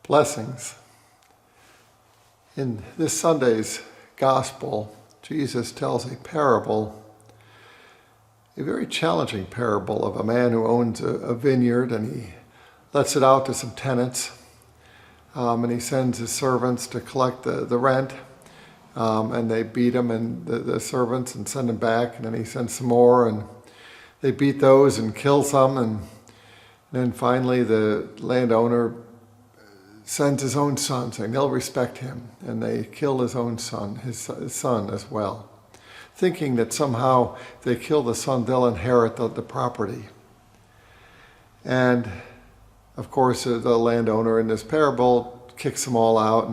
Blessings. In this Sunday's gospel, Jesus tells a parable, a very challenging parable of a man who owns a vineyard, and he lets it out to some tenants, and he sends his servants to collect the rent, and they beat him, and the servants, and send him back, and then he sends some more, and they beat those and kill some, and then finally the landowner sends his own son, saying they'll respect him, and they kill his own son, his son as well, thinking that somehow if they kill the son, they'll inherit the property. And of course, the landowner in this parable kicks them all out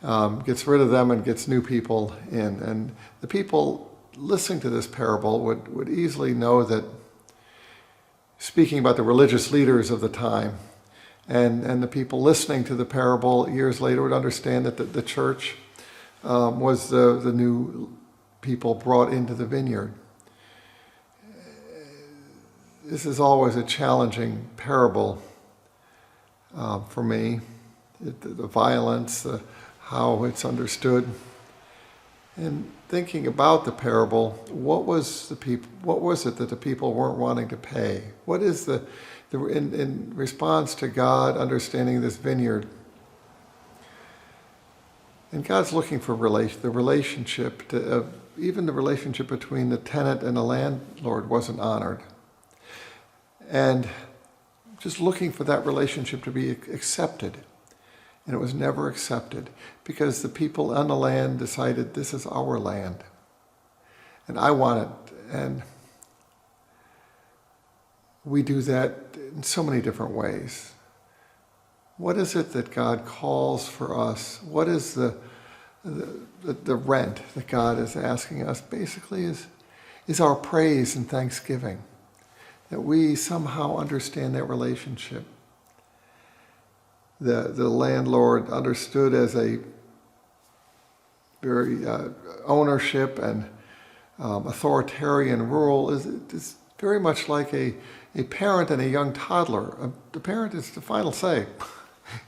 and gets rid of them and gets new people in. And the people listening to this parable would easily know that, speaking about the religious leaders of the time, and the people listening to the parable years later would understand that the church was the new people brought into the vineyard. This is always a challenging parable for me. The violence, how it's understood. And thinking about the parable, what was it that the people weren't wanting to pay? What is in response to God understanding this vineyard? And God's looking for the relationship, even the relationship between the tenant and the landlord wasn't honored. And just looking for that relationship to be accepted. And it was never accepted because the people on the land decided this is our land. And I want it. And we do that in so many different ways. What is it that God calls for us? What is the rent that God is asking us? Basically is our praise and thanksgiving. That we somehow understand that relationship. The landlord understood as a very ownership and authoritarian rule is very much like a parent and a young toddler. The parent is the final say.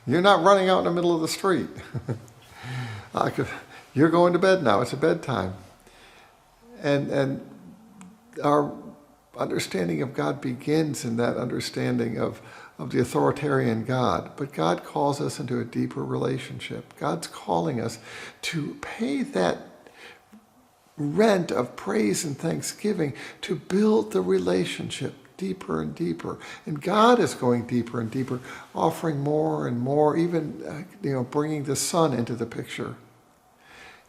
You're not running out in the middle of the street. You're going to bed now. It's a bedtime. And our understanding of God begins in that understanding of the authoritarian God. But God calls us into a deeper relationship. God's calling us to pay that rent of praise and thanksgiving to build the relationship deeper and deeper. And God is going deeper and deeper, offering more and more, even bringing the Son into the picture.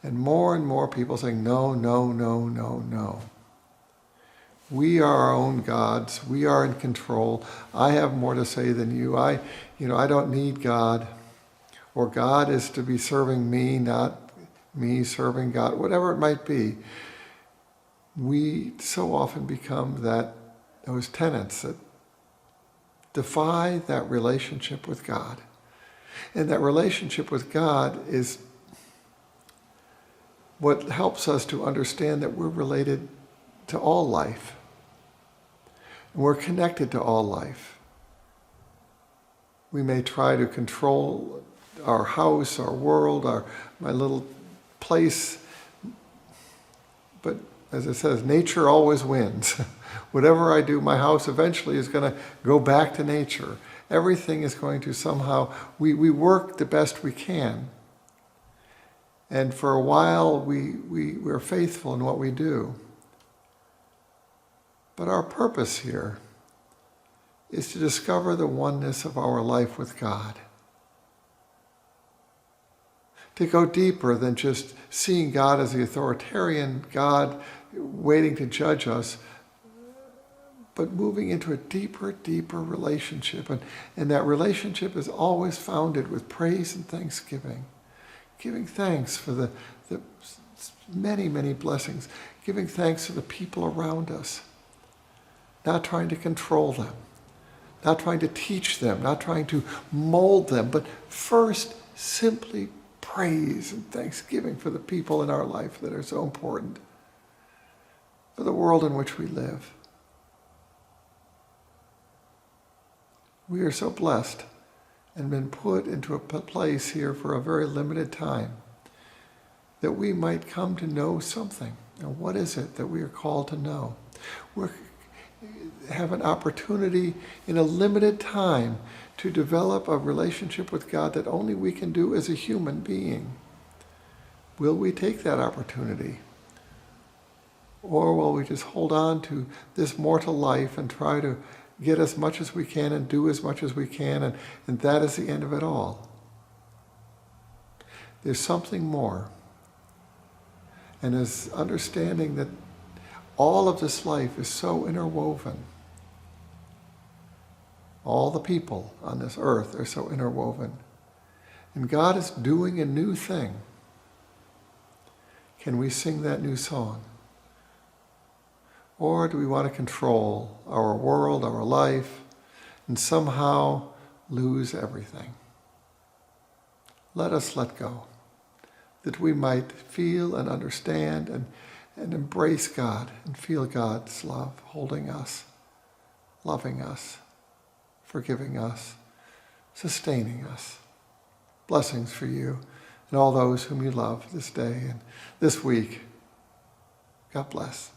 And more people saying, no, no, no, no, no. We are our own gods. We are in control. I have more to say than you. I don't need God. Or God is to be serving me, not me serving God. Whatever it might be. We so often become those tenants that defy that relationship with God. And that relationship with God is what helps us to understand that we're related to all life. And we're connected to all life. We may try to control our house, our world, my little place, but as it says, nature always wins. Whatever I do, my house eventually is going to go back to nature. Everything is going to somehow, we work the best we can. And for a while, we're faithful in what we do. But our purpose here is to discover the oneness of our life with God. To go deeper than just seeing God as the authoritarian God waiting to judge us, but moving into a deeper relationship. And that relationship is always founded with praise and thanksgiving. Giving thanks for the many, many blessings. Giving thanks to the people around us. Not trying to control them. Not trying to teach them. Not trying to mold them. But first, simply praise and thanksgiving for the people in our life that are so important. For the world in which we live. We are so blessed and been put into a place here for a very limited time, that we might come to know something. And what is it that we are called to know? We have an opportunity in a limited time to develop a relationship with God that only we can do as a human being. Will we take that opportunity? Or will we just hold on to this mortal life and try to get as much as we can and do as much as we can, and that is the end of it all? There's something more. And as understanding that all of this life is so interwoven. All the people on this earth are so interwoven. And God is doing a new thing. Can we sing that new song? Or do we want to control our world, our life, and somehow lose everything? Let us let go, that we might feel and understand and embrace God and feel God's love holding us, loving us, forgiving us, sustaining us. Blessings for you and all those whom you love this day and this week. God bless.